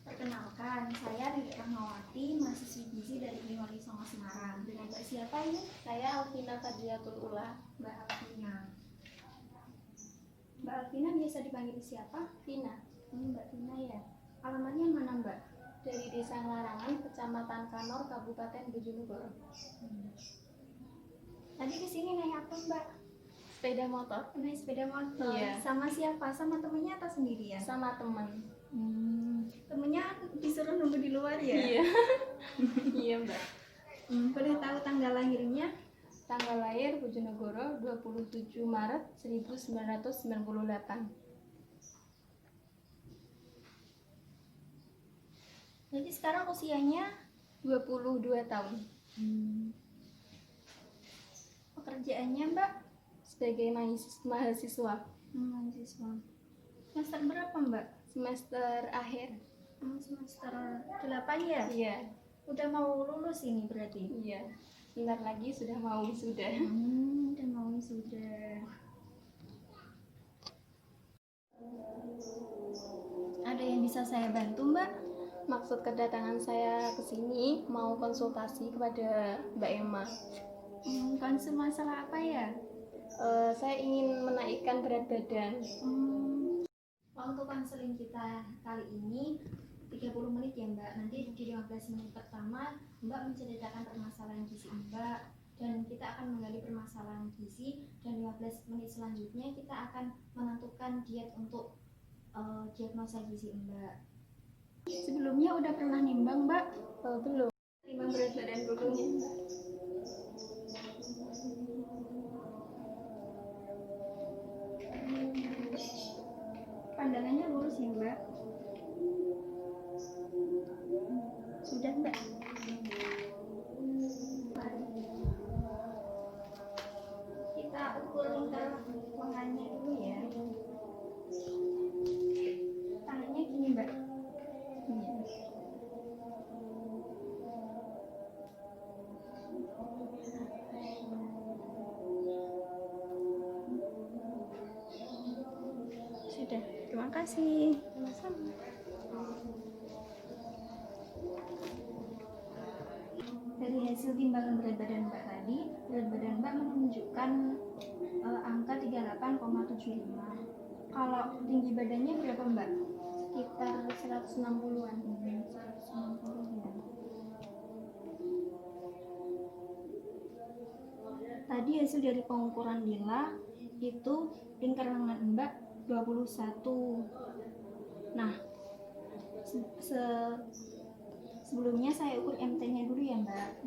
Perkenalkan, saya Riri Rahmawati, mahasiswi gizi dari Uniwali Songo Semarang. Dengan Mbak siapa ini? Saya Alvina Fadliatul Ula. Mbak Alvina. Mbak Alvina biasa dipanggil siapa? Tina, Mbak Tina ya. Alamatnya mana Mbak? dari Desa Larangan, Kecamatan Kanor, Kabupaten Bojonegoro. Tadi kesini naik apa Mbak? Sepeda motor Naik sepeda motor. Iya. Sama siapa? Sama temennya atau sendirian? sama teman. Temennya disuruh nunggu di luar ya? Iya. Iya, Mbak. Boleh tahu tanggal lahirnya? Tanggal lahir Bojonegoro 27 Maret 1998. Jadi sekarang usianya 22 tahun. pekerjaannya Mbak? Sebagai mahasiswa Mahasiswa. Semester berapa Mbak? semester akhir. Semester 8 ya? Iya. Udah mau lulus ini berarti? Iya. Bentar lagi sudah mau wisuda. Udah mau sudah. Ada yang bisa saya bantu Mbak? Maksud kedatangan saya ke sini mau konsultasi kepada Mbak Emma. Konsul masalah apa ya? Saya ingin menaikkan berat badan. Untuk konseling kita kali ini 30 menit ya Mbak. Nanti di 15 menit pertama Mbak menceritakan permasalahan gizi Mbak, dan kita akan menggali permasalahan gizi, dan 15 menit selanjutnya kita akan menentukan diet untuk diagnosa gizi Mbak. Sebelumnya udah pernah nimbang Mbak? Belum. Timbang berat badan dulu nih. Pandangannya lurus ya Mbak? Sudah Mbak? Kita ukur lingkar lengannya dulu ya. Tangannya gini Mbak. Iya. Sudah, terima kasih. Dari hasil timbangan berat badan Mbak tadi, berat badan Mbak menunjukkan angka 38,75. Kalau tinggi badannya berapa Mbak? Sekitar 160-an. 160 ya. Tadi hasil dari pengukuran Lila itu lingkar lengan Mbak 21. Nah, sebelumnya saya ukur MT-nya dulu ya Mbak.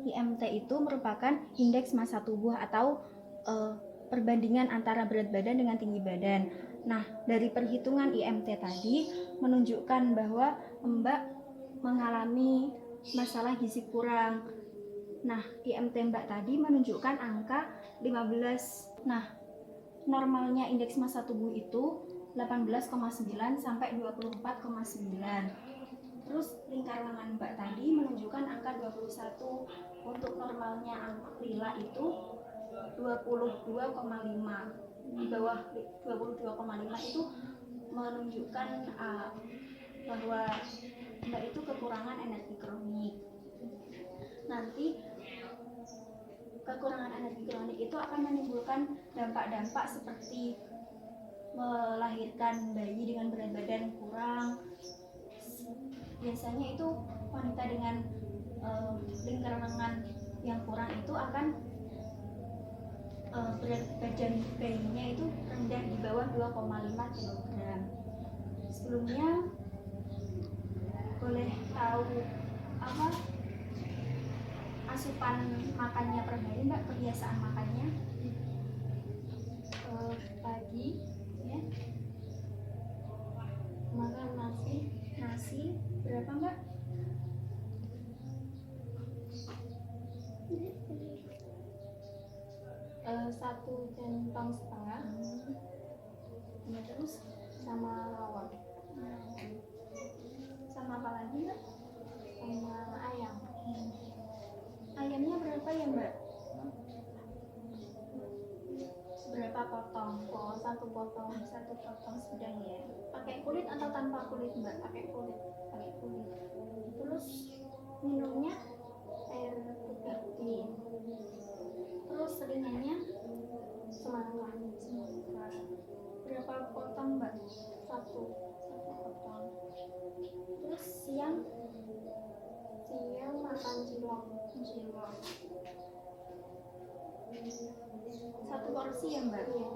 IMT itu merupakan indeks massa tubuh atau perbandingan antara berat badan dengan tinggi badan. Nah, dari perhitungan IMT tadi menunjukkan bahwa Mbak mengalami masalah gizi kurang. Nah, IMT Mbak tadi menunjukkan angka 15. Nah, normalnya indeks massa tubuh itu 18,9 sampai 24,9. Terus lingkar lengan Mbak tadi menunjukkan angka 21. Untuk normalnya angka Lila itu 22,5. Di bawah 22,5 itu menunjukkan bahwa Mbak itu kekurangan energi kronik. Nanti kekurangan energi kronik itu akan menimbulkan dampak-dampak seperti melahirkan bayi dengan berat badan kurang. Biasanya itu wanita dengan lingkar lengan yang kurang itu akan berat badan bayinya itu rendah di bawah 2,5 kg. Sebelumnya boleh tahu apa asupan makannya per hari Mbak, kebiasaan makannya? Pagi Ya, makan nasi berapa Mbak? satu centong setengah, Terus sama lawar, sama apa lagi Mbak? sama ayam. Ayamnya berapa ya Mbak? Seberapa potong? Oh, 1 potong. Satu potong sedang ya. Pakai kulit atau tanpa kulit mbak? Pakai kulit. Pakai kulit. Terus minumnya Air putih. terus selingannya Semangka. berapa potong mbak? 1 potong. Terus siang makan cilok. Satu porsi ya mbak? Iya.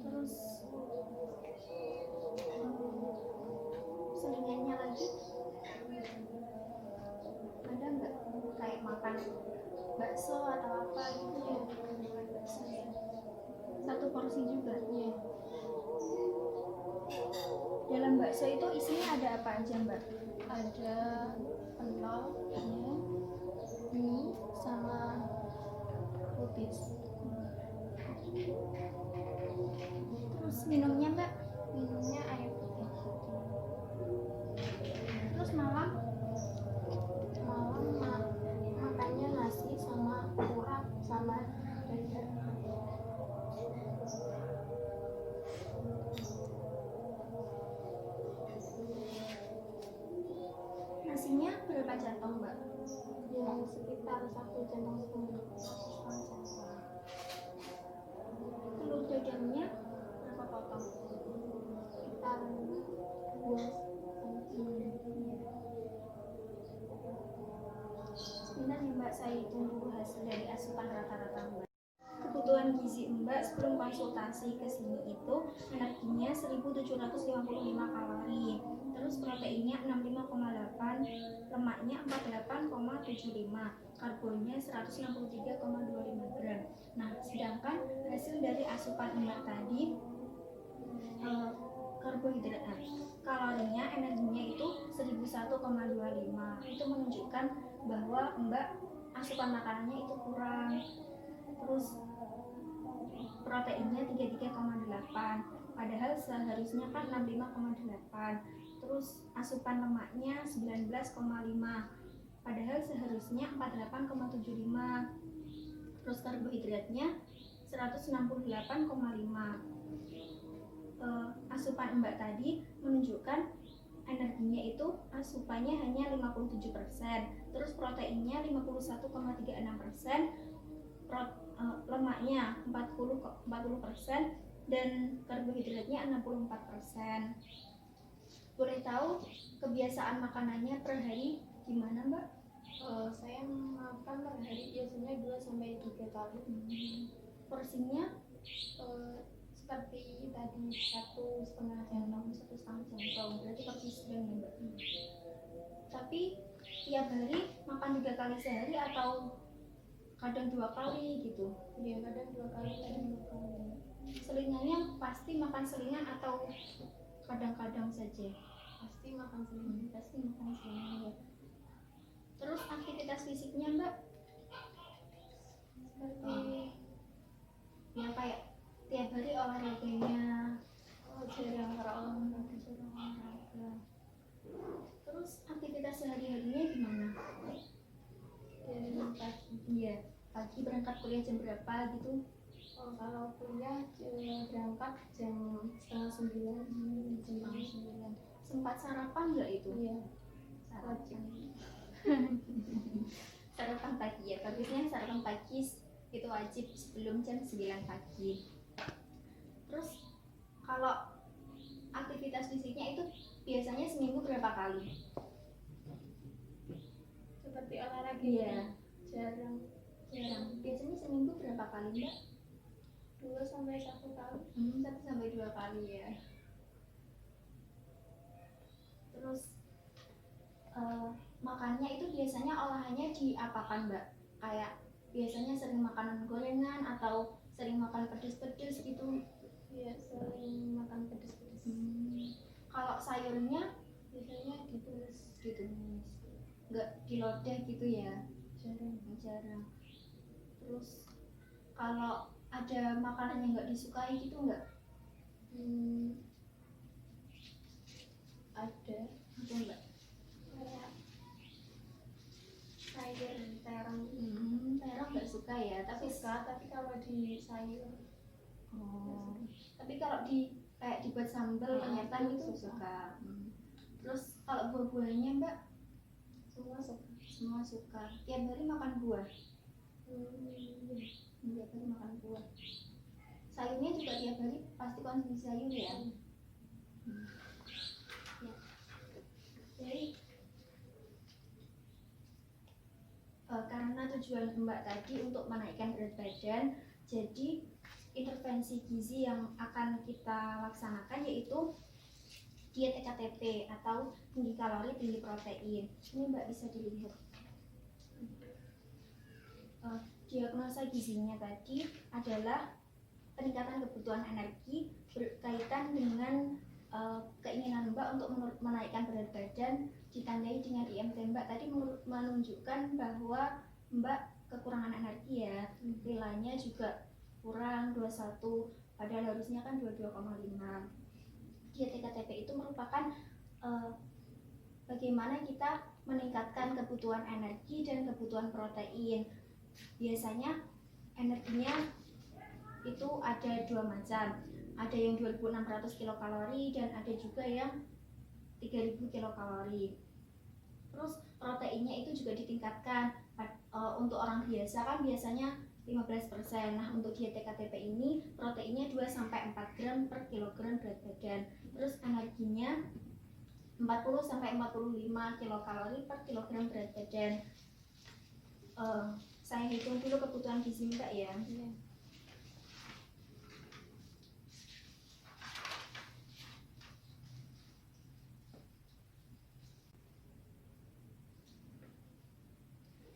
Terus selingannya lagi ada nggak kayak makan bakso atau apa gitu ya? Bakso ya. Satu porsi juga. Iya. Dalam bakso itu isinya ada apa aja mbak? Ada pentol, Ya. mie, sama kubis. Terus minumnya mbak? Minumnya air putih. Terus malam Makannya nasi sama urat sama dada. nasinya berapa jantong mbak? Ya, sekitar 1,5 jam. Telur dadamnya berapa potong? Sekitar 2 Sebentar ya mbak, saya hitung dulu hasil dari asupan rata-rata mbak. Kebutuhan gizi mbak sebelum konsultasi ke sini itu energinya 1755 kalori, terus proteinnya 65,8, lemaknya 48,75, karbonnya 163,25 gram. Nah, sedangkan hasil dari asupan mbak tadi karbohidrat, kalorinya, energinya itu 1001,25. Itu menunjukkan bahwa mbak asupan makanannya itu kurang. Terus proteinnya 33,8, padahal seharusnya kan 65,8. Terus asupan lemaknya 19,5, padahal seharusnya 48,75. Terus karbohidratnya 168,5. Asupan mbak tadi menunjukkan energinya itu asupannya hanya 57%, terus proteinnya 51,36%, lemaknya 40%, dan karbohidratnya 64%. Boleh tahu kebiasaan makanannya per hari gimana mbak? Saya makan per hari biasanya 2-3 kali. Porsinya Seperti tadi 1,5 jantong. Berarti porsi sedang ya mbak. Tapi tiap hari makan 3 kali sehari atau kadang 2 kali gitu? Iya, kadang 2 kali, kadang 2 kali. Selingannya pasti makan selingan atau kadang-kadang saja? Pasti makan selingan. Pasti makan selingan ya. Terus aktivitas fisiknya mbak? Seperti Ya kayak tiap hari olahraganya? jarang olahraga. Terus aktivitas sehari-harinya gimana? Dari pagi. Iya, pagi berangkat kuliah jam berapa gitu? Kalau kuliah berangkat jam 8:30. Jam 9. Sempat sarapan nggak itu? Iya. Sarapan. Sarapan pagi ya, bagusnya sarapan pagi itu wajib sebelum jam 9 pagi. Terus kalau aktivitas fisiknya itu biasanya seminggu berapa kali? Seperti olahraga. Iya. Jarang. Biasanya seminggu berapa kali mbak? 2-1 kali. 1-2 kali ya. Terus makannya itu biasanya olahannya diapakan mbak? Kayak biasanya sering makanan gorengan atau sering makan pedes-pedes gitu? Iya, sering makan pedes-pedes. Kalau sayurnya Biasanya ditumis. nggak dilodeh gitu ya? Jarang. Terus kalau ada makanan yang nggak disukai gitu nggak? Ada. Ada nggak? Kayak sayur terong. Terong nggak suka ya, tapi tapi kalau di sayur oh, tapi kalau kayak dibuat sambal penyetan itu suka. Terus kalau buah-buahnya Mbak semua suka. semua suka. Tiap hari makan buah. Iya. Tiap hari makan buah. Sayurnya juga tiap hari pasti konsumsi sayur ya. Ya. Jadi karena tujuan Mbak tadi untuk menaikkan berat badan, jadi intervensi gizi yang akan kita laksanakan yaitu diet EKTP atau tinggi kalori tinggi protein. Ini Mbak bisa dilihat. Diagnosa gizinya tadi adalah peningkatan kebutuhan energi berkaitan dengan keinginan Mbak untuk menaikkan berat badan, ditandai dengan IMT Mbak tadi menunjukkan bahwa Mbak kekurangan energi ya, nilainya juga kurang 21, padahal harusnya kan 22,5. Diet EKTP itu merupakan bagaimana kita meningkatkan kebutuhan energi dan kebutuhan protein. Biasanya energinya itu ada dua macam, ada yang 2600 kilokalori dan ada juga yang 3000 kilokalori. Terus proteinnya itu juga ditingkatkan. Untuk orang biasa kan biasanya 15%. Nah, untuk diet TKTP ini proteinnya 2-4 gram per kilogram berat badan. Terus energinya 40-45 kilokalori per kilogram berat badan. Saya hitung dulu kebutuhan gizi Mbak ya.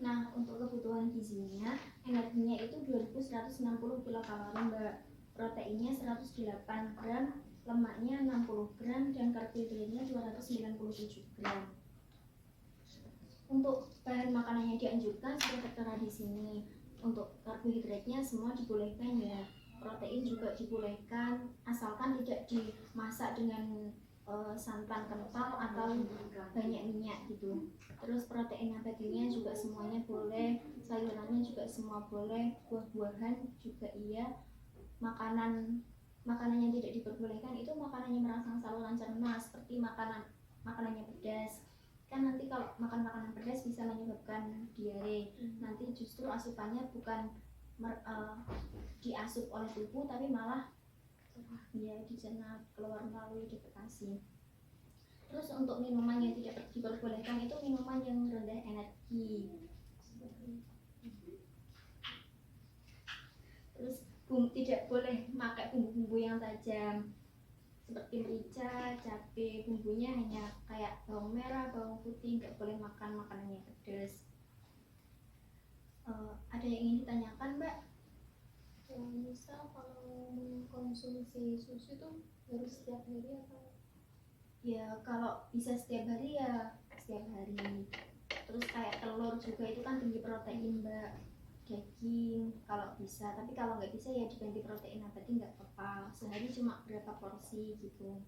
Nah, untuk kebutuhan gizinya, energinya itu 2160 kilokalori Mbak. Proteinnya 108 gram, lemaknya 60 gram, dan karbohidratnya 297 gram. Untuk bahan makanan yang dianjurkan seperti tertera di sini. Untuk karbohidratnya semua dibolehkan ya. Protein juga dibolehkan, asalkan tidak dimasak dengan santan kental atau banyak minyak gitu. Terus protein nabatinya juga semuanya boleh, sayurannya juga semua boleh, buah-buahan juga iya. Makanan yang tidak diperbolehkan itu makanan yang merangsang saluran cerna, seperti makanannya pedas. Kan nanti kalau makan makanan pedas bisa menyebabkan diare. Nanti justru asupannya bukan diasup oleh tubuh tapi malah ya dicerna keluar melalui defekasi. Terus untuk minuman yang tidak diperbolehkan itu minuman yang rendah energi. Terus tidak boleh pakai bumbu-bumbu yang tajam seperti merica, cabai, bumbunya hanya kayak bawang merah, bawang putih, nggak boleh makan makanan yang pedas. Ada yang ingin ditanyakan Mbak? Misal kalau mengkonsumsi susu itu harus setiap hari atau? Ya kalau bisa setiap hari ya setiap hari. Terus kayak telur juga itu kan tinggi protein Mbak. Daging kalau bisa, tapi kalau nggak bisa ya diganti protein nabati nggak apa-apa. Sehari cuma berapa porsi gitu.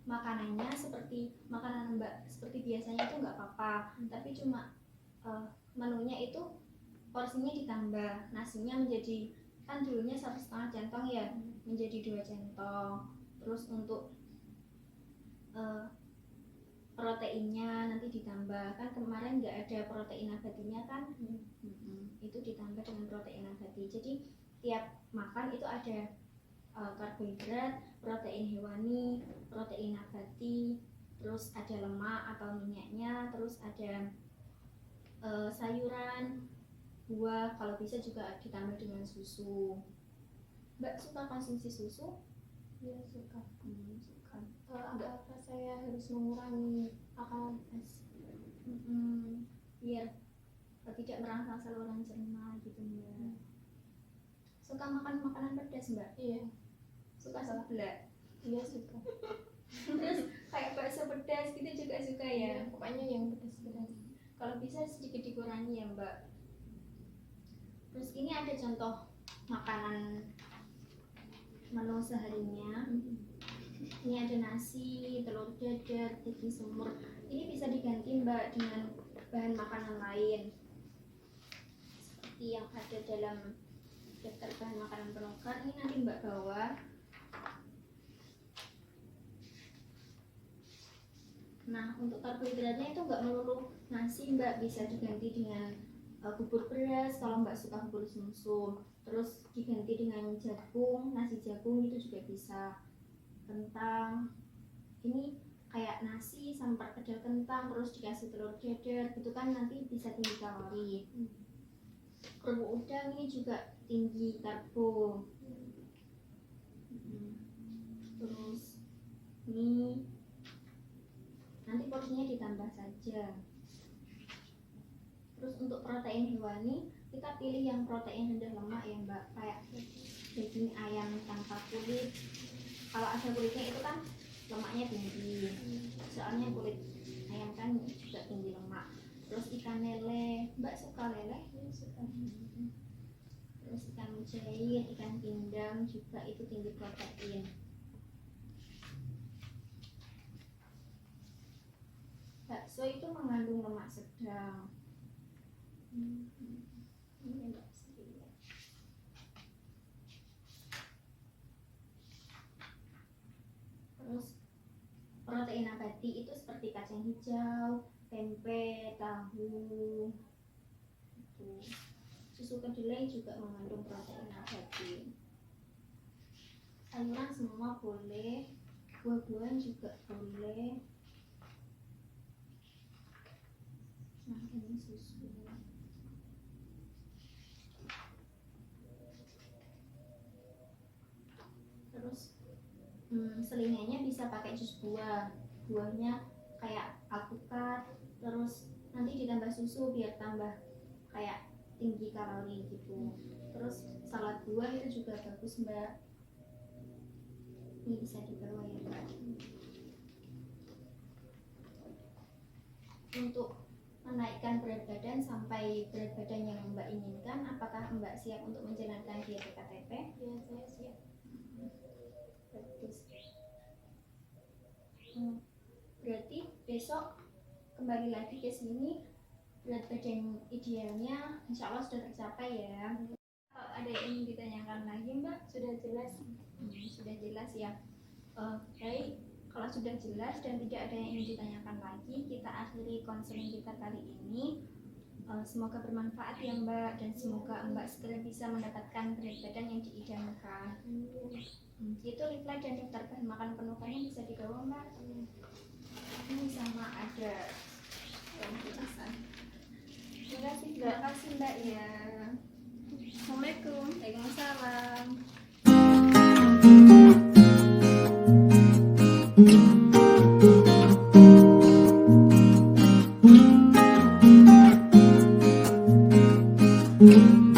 Makanannya seperti makanan Mbak seperti biasanya itu nggak apa-apa, tapi cuma menunya itu porsinya ditambah, nasinya menjadi kan dulunya 1,5 centong ya, menjadi 2 centong. Terus untuk proteinnya nanti ditambah, kan kemarin nggak ada protein nabatinya kan, itu ditambah dengan protein nabati. Jadi tiap makan itu ada karbohidrat, protein hewani, protein nabati, terus ada lemak atau minyaknya, terus ada sayuran, buah, kalau bisa juga ditambah dengan susu. Mbak suka konsumsi susu? Iya suka. Suka. Apa saya harus mengurangi makanan pedas? Biar tidak merangsang saluran cerna gitu Mbak. Suka makan makanan pedas Mbak? Iya. Suka seblak? Iya suka. Terus kayak bakso pedas gitu juga suka ya? Pokoknya yang pedas-pedas. Kalau bisa sedikit dikurangi ya Mbak. Terus ini ada contoh makanan menu seharinya. Ini ada nasi, telur dadar, daging semur. Ini bisa diganti Mbak dengan bahan makanan lain. seperti yang ada dalam daftar bahan makanan penukar. Ini nanti Mbak bawa. Nah, untuk karbohidratnya itu nggak melulu nasi Mbak, bisa diganti dengan bubur beras kalau Mbak suka bubur sumsum, terus diganti dengan jagung, nasi jagung itu juga bisa. Kentang, ini kayak nasi sama perkedel kentang terus dikasih telur dadar gitu kan, nanti bisa tinggi kalori. Kerupuk udang ini juga tinggi karbo. Terus ini nanti porsinya ditambah saja. Terus untuk protein hewani kita pilih yang protein rendah lemak ya Mbak, kayak daging ayam tanpa kulit. Kalau ada kulitnya itu kan lemaknya tinggi, soalnya kulit ayam kan juga tinggi lemak. Terus ikan lele, Mbak suka lele? Ya, suka. Terus ikan mujair, ikan pindang juga itu tinggi protein. Bakso itu mengandung lemak sedang. Ini Mbak bisa lihat. Terus protein nabati itu seperti kacang hijau, tempe, tahu, itu. Susu kedelai juga mengandung protein nabati. Sayuran semua boleh, buah-buahan juga boleh. Nah, ini susu. Terus selingannya bisa pakai jus buah. Buahnya kayak alpukat, terus nanti ditambah susu biar tambah kayak tinggi kalori gitu. Terus salad buah itu juga bagus Mbak. Ini bisa dibawa ya Mbak. Untuk menaikkan berat badan sampai berat badan yang Mbak inginkan, apakah Mbak siap untuk menjalankan diet PKTP? Ya, saya siap. Bagus. Berarti besok kembali lagi ke sini, berat badan idealnya insya Allah sudah tercapai ya. Kalau ada yang ingin ditanyakan lagi Mbak? Sudah jelas. Sudah jelas ya. Baik, kalau sudah jelas dan tidak ada yang ingin ditanyakan lagi, kita akhiri konseling kita kali ini. Semoga bermanfaat ya Mbak, dan semoga Mbak segera bisa mendapatkan berat badan yang diidamkan. Itu leaflet dan daftar bahan makan penukarnya bisa dibawa Mbak. Ini sama ada tulisan. Terima kasih Mbak ya. Assalamualaikum. Waalaikumsalam. Thank you.